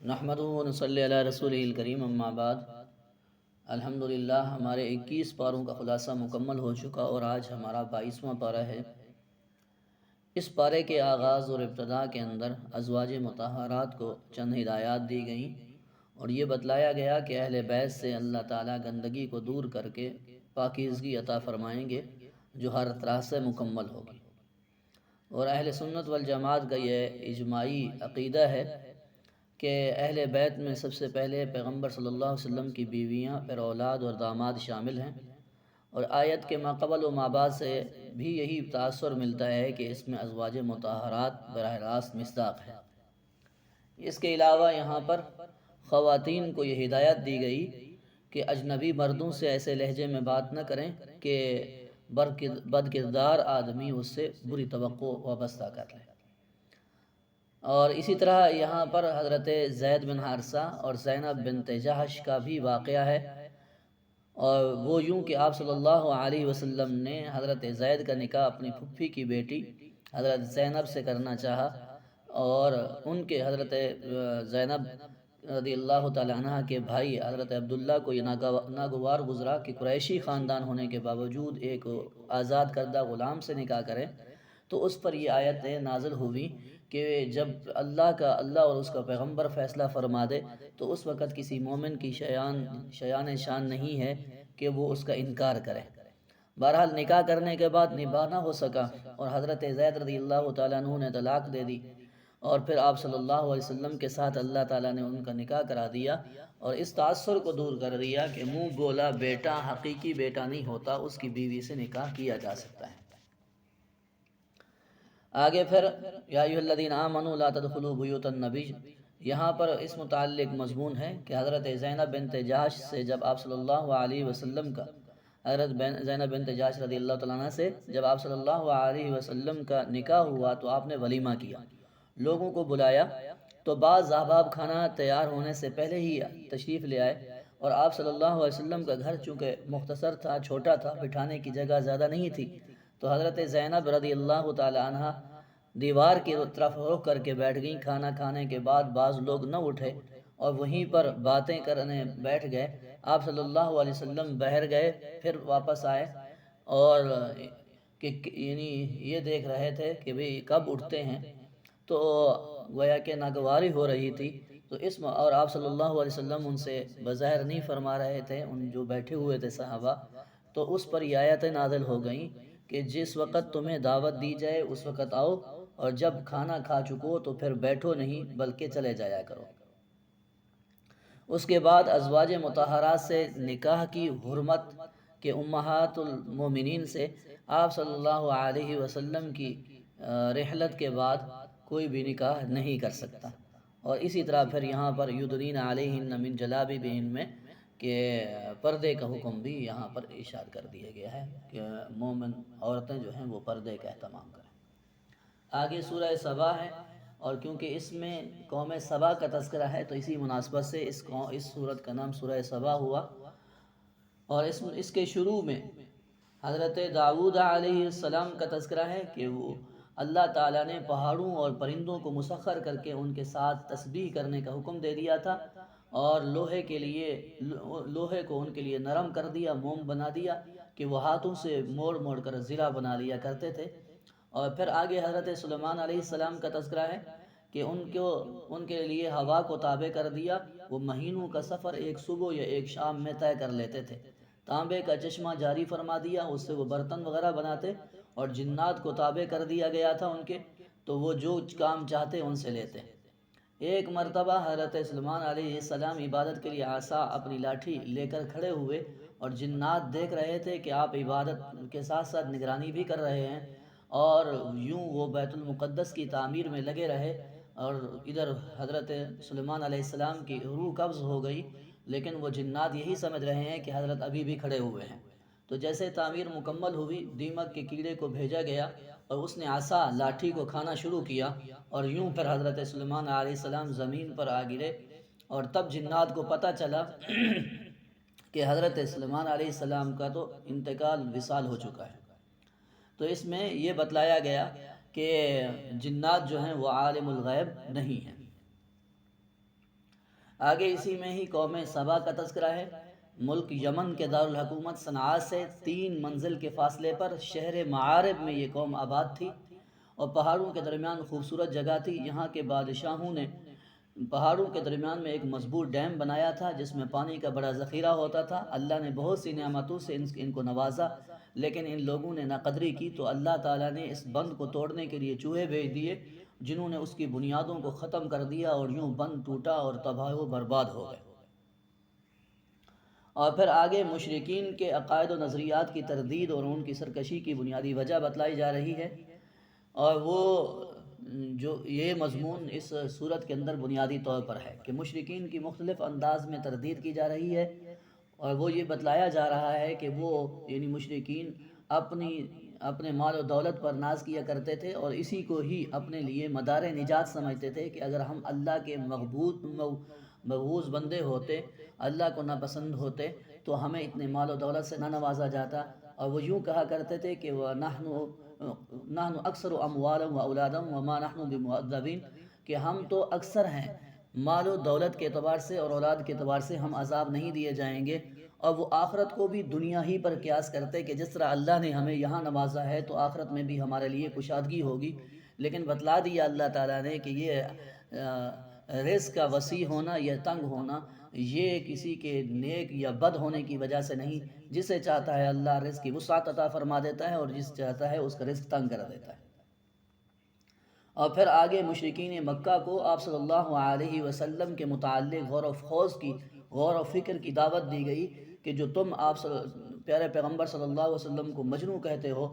نحمدہ و نصلی علی رسولہ الکریم اما بعد۔ الحمدللہ ہمارے 21 پاروں کا خلاصہ مکمل ہو چکا اور آج ہمارا 22واں پارہ ہے۔ اس پارے کے آغاز اور ابتداء کے اندر ازواج مطہرات کو چند ہدایات دی گئیں اور یہ بتلایا گیا کہ اہل بیت سے اللہ تعالیٰ گندگی کو دور کر کے پاکیزگی عطا فرمائیں گے جو ہر طرح سے مکمل ہوگی، اور اہل سنت والجماعت کا یہ اجماعی عقیدہ ہے کہ اہل بیت میں سب سے پہلے پیغمبر صلی اللہ علیہ وسلم کی بیویاں، پھر اولاد اور داماد شامل ہیں، اور آیت کے ماقبل و مابعد سے بھی یہی تاثر ملتا ہے کہ اس میں ازواج مطہرات براہ راست مصداق ہے۔ اس کے علاوہ یہاں پر خواتین کو یہ ہدایت دی گئی کہ اجنبی مردوں سے ایسے لہجے میں بات نہ کریں کہ بد کردار آدمی اس سے بری توقع وابستہ کر لے۔ اور اسی طرح یہاں پر حضرت زید بن حارثہ اور زینب بنت جحش کا بھی واقعہ ہے، اور وہ یوں کہ آپ صلی اللہ علیہ وسلم نے حضرت زید کا نکاح اپنی پھپھی کی بیٹی حضرت زینب سے کرنا چاہا، اور ان کے حضرت زینب رضی اللہ تعالی عنہ کے بھائی حضرت عبداللہ کو یہ ناگوار گزرا کہ قریشی خاندان ہونے کے باوجود ایک آزاد کردہ غلام سے نکاح کریں، تو اس پر یہ آیت نازل ہوئی کہ جب اللہ اور اس کا پیغمبر فیصلہ فرما دے تو اس وقت کسی مومن کی شان نہیں ہے کہ وہ اس کا انکار کرے۔ بہرحال نکاح کرنے کے بعد نباہ نہ ہو سکا اور حضرت زید رضی اللہ تعالیٰ عنہ نے طلاق دے دی، اور پھر آپ صلی اللہ علیہ وسلم کے ساتھ اللہ تعالیٰ نے ان کا نکاح کرا دیا اور اس تاثر کو دور کر دیا کہ منہ بولا بیٹا حقیقی بیٹا نہیں ہوتا، اس کی بیوی سے نکاح کیا جا سکتا ہے۔ آگے پھر یا ایھا الذین آمنوا لا تدخلوا بیوت النبی، یہاں پر اس متعلق مضمون ہے کہ حضرت زینب بنت جحش سے جب آپ صلی اللہ علیہ وسلم کا زینب بنت جحش رضی اللہ تعالیٰ عنہ سے جب آپ صلی اللہ علیہ وسلم کا نکاح ہوا تو آپ نے ولیمہ کیا، لوگوں کو بلایا، تو بعض احباب کھانا تیار ہونے سے پہلے ہی تشریف لے آئے، اور آپ صلی اللہ علیہ وسلم کا گھر چونکہ مختصر تھا، چھوٹا تھا، بٹھانے کی جگہ زیادہ نہیں تھی، تو حضرت زینب رضی اللہ تعالی عنہ دیوار کی طرف رخ کر کے بیٹھ گئیں۔ کھانا کھانے کے بعد بعض لوگ نہ اٹھے اور وہیں پر باتیں کرنے بیٹھ گئے۔ آپ صلی اللہ علیہ وسلم باہر گئے، پھر واپس آئے اور یعنی یہ دیکھ رہے تھے کہ بھئی کب اٹھتے ہیں، تو گویا کہ ناگواری ہو رہی تھی، تو اور آپ صلی اللہ علیہ وسلم ان سے بظاہر نہیں فرما رہے تھے، ان جو بیٹھے ہوئے تھے صحابہ، تو اس پر یہ آیتیں نازل ہو گئیں کہ جس وقت تمہیں دعوت دی جائے اس وقت آؤ، اور جب کھانا کھا چکو تو پھر بیٹھو نہیں بلکہ چلے جایا کرو۔ اس کے بعد ازواج مطہرات سے نکاح کی حرمت کہ امہات المومنین سے آپ صلی اللہ علیہ وسلم کی رحلت کے بعد کوئی بھی نکاح نہیں کر سکتا، اور اسی طرح پھر یہاں پر یدنین علیہن من جلابیبہن میں کہ پردے کا حکم بھی یہاں پر ارشاد کر دیا گیا ہے کہ مومن عورتیں جو ہیں وہ پردے کا اہتمام کریں۔ آگے سورہ سبا ہے، اور کیونکہ اس میں قوم سبا کا تذکرہ ہے تو اسی مناسبت سے اس سورت کا نام سورہ سبا ہوا، اور اس کے شروع میں حضرت داؤد علیہ السلام کا تذکرہ ہے کہ وہ اللہ تعالیٰ نے پہاڑوں اور پرندوں کو مسخر کر کے ان کے ساتھ تسبیح کرنے کا حکم دے دیا تھا، اور لوہے کو ان کے لیے نرم کر دیا، موم بنا دیا کہ وہ ہاتھوں سے موڑ موڑ کر زرہ بنا لیا کرتے تھے۔ اور پھر آگے حضرت سلیمان علیہ السلام کا تذکرہ ہے کہ ان کے لیے ہوا کو تابع کر دیا، وہ مہینوں کا سفر ایک صبح یا ایک شام میں طے کر لیتے تھے۔ تانبے کا چشمہ جاری فرما دیا، اس سے وہ برتن وغیرہ بناتے، اور جنات کو تابع کر دیا گیا تھا ان کے، تو وہ جو کام چاہتے ان سے لیتے۔ ایک مرتبہ حضرت سلیمان علیہ السلام عبادت کے لیے عصا اپنی لاٹھی لے کر کھڑے ہوئے، اور جنات دیکھ رہے تھے کہ آپ عبادت کے ساتھ ساتھ نگرانی بھی کر رہے ہیں، اور یوں وہ بیت المقدس کی تعمیر میں لگے رہے، اور ادھر حضرت سلیمان علیہ السلام کی روح قبض ہو گئی، لیکن وہ جنات یہی سمجھ رہے ہیں کہ حضرت ابھی بھی کھڑے ہوئے ہیں۔ تو جیسے تعمیر مکمل ہوئی، دیمک کے کیڑے کو بھیجا گیا اور اس نے عصا لاٹھی کو کھانا شروع کیا، اور یوں پھر حضرت سلیمان علیہ السلام زمین پر آ گرے، اور تب جنات کو پتہ چلا کہ حضرت سلیمان علیہ السلام کا تو انتقال وصال ہو چکا ہے۔ تو اس میں یہ بتلایا گیا کہ جنات جو ہیں وہ عالم الغیب نہیں ہیں۔ آگے اسی میں ہی قوم سبا کا تذکرہ ہے۔ ملک یمن کے دارالحکومت صنعاء سے 3 منزل کے فاصلے پر شہر معارب میں یہ قوم آباد تھی، اور پہاڑوں کے درمیان خوبصورت جگہ تھی۔ یہاں کے بادشاہوں نے پہاڑوں کے درمیان میں ایک مضبوط ڈیم بنایا تھا جس میں پانی کا بڑا ذخیرہ ہوتا تھا۔ اللہ نے بہت سی نعمتوں سے ان کو نوازا، لیکن ان لوگوں نے ناقدری کی تو اللہ تعالیٰ نے اس بند کو توڑنے کے لیے چوہے بھیج دیے، جنہوں نے اس کی بنیادوں کو ختم کر دیا، اور یوں بند ٹوٹا اور تباہ و برباد ہو گئے۔ اور پھر آگے مشرکین کے عقائد و نظریات کی تردید اور ان کی سرکشی کی بنیادی وجہ بتلائی جا رہی ہے، اور وہ جو یہ مضمون اس صورت کے اندر بنیادی طور پر ہے کہ مشرکین کی مختلف انداز میں تردید کی جا رہی ہے، اور وہ یہ بتلایا جا رہا ہے کہ وہ یعنی مشرکین اپنے مال و دولت پر ناز کیا کرتے تھے، اور اسی کو ہی اپنے لیے مدار نجات سمجھتے تھے کہ اگر ہم اللہ کے مغبوض بندے ہوتے، اللہ کو ناپسند ہوتے، تو ہمیں اتنے مال و دولت سے نہ نوازا جاتا۔ اور وہ یوں کہا کرتے تھے کہ نحن اکثر اموالا و اولادا وما نحن بمعذبین، کہ ہم تو اکثر ہیں مال و دولت کے اعتبار سے اور اولاد کے اعتبار سے، ہم عذاب نہیں دیے جائیں گے۔ اور وہ آخرت کو بھی دنیا ہی پر قیاس کرتے کہ جس طرح اللہ نے ہمیں یہاں نوازا ہے تو آخرت میں بھی ہمارے لیے کشادگی ہوگی۔ لیکن بتلا دیا اللہ تعالیٰ نے کہ یہ رزق کا وسیع ہونا یا تنگ ہونا یہ کسی کے نیک یا بد ہونے کی وجہ سے نہیں، جسے چاہتا ہے اللہ رزق کی وسعت عطا فرما دیتا ہے، اور جس چاہتا ہے اس کا رزق تنگ کر دیتا ہے۔ اور پھر آگے مشرکین مکہ کو آپ صلی اللہ علیہ وسلم کے متعلق غور و فکر کی دعوت دی گئی کہ جو تم پیارے پیغمبر صلی اللہ علیہ وسلم کو مجنون کہتے ہو،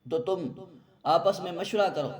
تو تم آپس میں مشورہ کرو،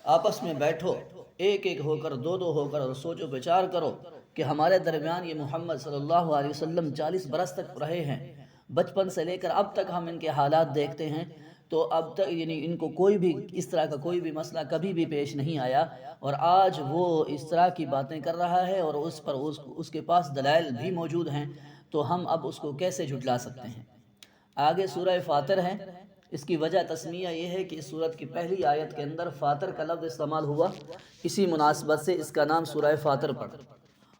آپس میں بیٹھو، ایک ایک ہو کر، دو دو ہو کر، اور سوچو بچار کرو کہ ہمارے درمیان یہ محمد صلی اللہ علیہ وسلم 40 برس تک رہے ہیں، بچپن سے لے کر اب تک ہم ان کے حالات دیکھتے ہیں، تو اب تک یعنی ان کو کوئی بھی اس طرح کا کوئی بھی مسئلہ کبھی بھی پیش نہیں آیا، اور آج وہ اس طرح کی باتیں کر رہا ہے اور اس کے پاس دلائل بھی موجود ہیں، تو ہم اب اس کو کیسے جھٹلا سکتے ہیں۔ آگے سورہ فاطر ہے۔ اس کی وجہ تسمیہ یہ ہے کہ اس سورت کی پہلی آیت کے اندر فاطر کا لفظ استعمال ہوا، اسی مناسبت سے اس کا نام سورہ فاطر پڑا۔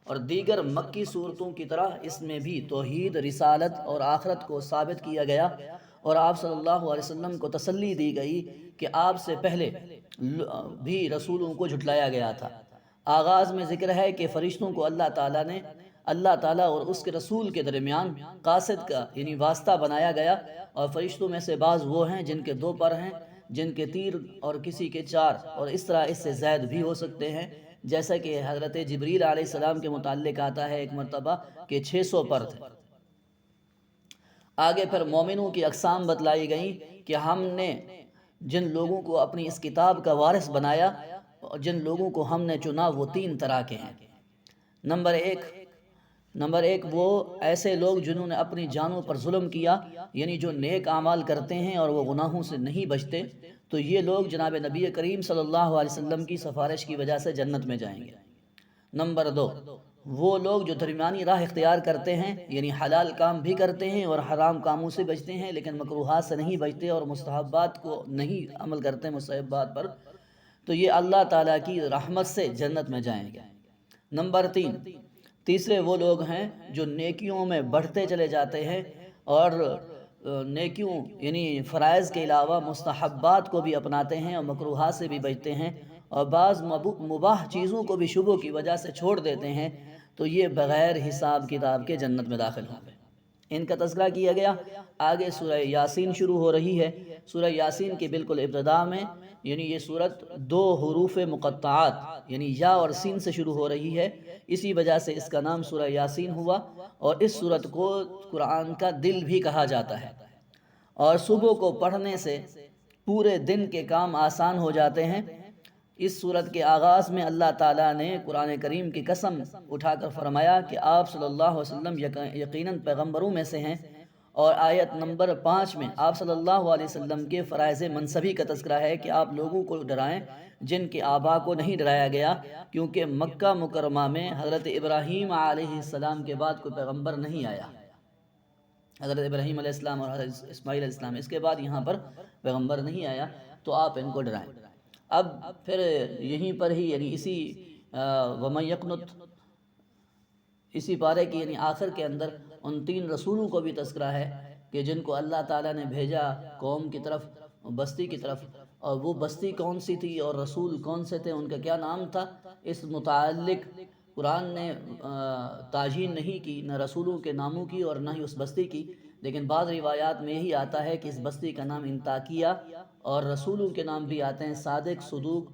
اور دیگر مکی صورتوں کی طرح اس میں بھی توحید، رسالت اور آخرت کو ثابت کیا گیا، اور آپ صلی اللہ علیہ وسلم کو تسلی دی گئی کہ آپ سے پہلے بھی رسولوں کو جھٹلایا گیا تھا۔ آغاز میں ذکر ہے کہ فرشتوں کو اللہ تعالیٰ اور اس کے رسول کے درمیان قاصد کا یعنی واسطہ بنایا گیا، اور فرشتوں میں سے بعض وہ ہیں جن کے 2 پر ہیں، جن کے 3 اور کسی کے 4، اور اس طرح اس سے زائد بھی ہو سکتے ہیں، جیسا کہ حضرت جبریل علیہ السلام کے متعلق آتا ہے ایک مرتبہ کہ 600 پر تھے۔ آگے پھر مومنوں کی اقسام بتلائی گئیں کہ ہم نے جن لوگوں کو اپنی اس کتاب کا وارث بنایا، جن لوگوں کو ہم نے چنا، وہ 3 طرح کے ہیں۔ نمبر ایک وہ ایسے لوگ جنہوں نے اپنی جانوں پر ظلم کیا، یعنی جو نیک اعمال کرتے ہیں اور وہ گناہوں سے نہیں بچتے، تو یہ لوگ جناب نبی کریم صلی اللہ علیہ وسلم کی سفارش کی وجہ سے جنت میں جائیں گے۔ نمبر 2 وہ لوگ جو درمیانی راہ اختیار کرتے ہیں، یعنی حلال کام بھی کرتے ہیں اور حرام کاموں سے بچتے ہیں، لیکن مکروہات سے نہیں بچتے اور مستحبات کو نہیں عمل کرتے مستحبات پر، تو یہ اللہ تعالیٰ کی رحمت سے جنت میں جائیں گے۔ نمبر 3 تیسرے وہ لوگ ہیں جو نیکیوں میں بڑھتے چلے جاتے ہیں، اور نیکیوں یعنی فرائض کے علاوہ مستحبات کو بھی اپناتے ہیں اور مکروہات سے بھی بچتے ہیں، اور بعض مباح چیزوں کو بھی شبہوں کی وجہ سے چھوڑ دیتے ہیں، تو یہ بغیر حساب کتاب کے جنت میں داخل ہوں گے۔ ان کا تذکرہ کیا گیا۔ آگے سورہ یاسین شروع ہو رہی ہے۔ سورہ یاسین کے بالکل ابتداء میں یعنی یہ سورت 2 حروف مقطعات یعنی یا اور سین سے شروع ہو رہی ہے، اسی وجہ سے اس کا نام سورہ یاسین ہوا، اور اس سورت کو قرآن کا دل بھی کہا جاتا ہے، اور صبح کو پڑھنے سے پورے دن کے کام آسان ہو جاتے ہیں۔ اس سورت کے آغاز میں اللہ تعالیٰ نے قرآن کریم کی قسم اٹھا کر فرمایا کہ آپ صلی اللہ علیہ وسلم یقیناً پیغمبروں میں سے ہیں، اور آیت نمبر 5 میں آپ صلی اللہ علیہ وسلم کے فرائض منصبی کا تذکرہ ہے کہ آپ لوگوں کو ڈرائیں جن کے آبا کو نہیں ڈرایا گیا، کیونکہ مکہ مکرمہ میں حضرت ابراہیم علیہ السلام کے بعد کوئی پیغمبر نہیں آیا۔ حضرت ابراہیم علیہ السلام اور حضرت اسماعیل علیہ السلام، اس کے بعد یہاں پر پیغمبر نہیں آیا، تو آپ ان کو ڈرائیں۔ اب پھر یہیں پر ہی یعنی اسی وَمَن يَقْنُتْ اسی پارے کی یعنی آخر کے اندر ان 3 رسولوں کو بھی تذکرہ ہے کہ جن کو اللہ تعالیٰ نے بھیجا قوم کی طرف، بستی کی طرف، اور وہ بستی کون سی تھی اور رسول کون سے تھے، ان کا کیا نام تھا، اس متعلق قرآن نے تعیین نہیں کی، نہ رسولوں کے ناموں کی اور نہ ہی اس بستی کی، لیکن بعض روایات میں یہی آتا ہے کہ اس بستی کا نام انطاکیہ، اور رسولوں کے نام بھی آتے ہیں صادق، صدوق،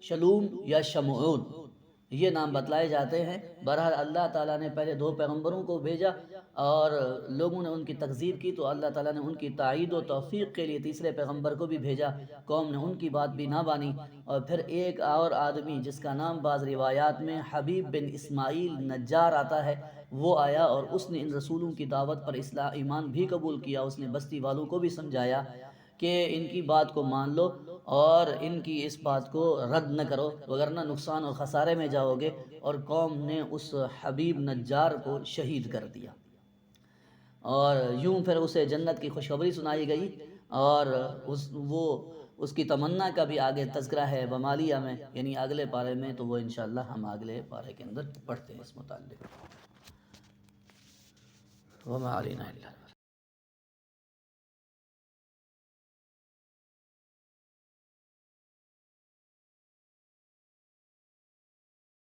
شلوم یا شمعون، یہ نام بتلائے جاتے ہیں۔ بہرحال اللہ تعالیٰ نے پہلے 2 پیغمبروں کو بھیجا اور لوگوں نے ان کی تکذیب کی، تو اللہ تعالیٰ نے ان کی تائید و توفیق کے لیے تیسرے پیغمبر کو بھی بھیجا، قوم نے ان کی بات بھی نہ مانی، اور پھر ایک اور آدمی جس کا نام بعض روایات میں حبیب بن اسماعیل نجار آتا ہے، وہ آیا اور اس نے ان رسولوں کی دعوت پر ایمان بھی قبول کیا۔ اس نے بستی والوں کو بھی سمجھایا کہ ان کی بات کو مان لو اور ان کی اس بات کو رد نہ کرو، وگرنہ نقصان اور خسارے میں جاؤ گے، اور قوم نے اس حبیب نجار کو شہید کر دیا، اور یوں پھر اسے جنت کی خوشخبری سنائی گئی، اور اس کی تمنا کا بھی آگے تذکرہ ہے ومالیہ میں، یعنی اگلے پارے میں، تو وہ انشاءاللہ ہم اگلے پارے کے اندر پڑھتے ہیں اس متعلق۔ وما علینا الا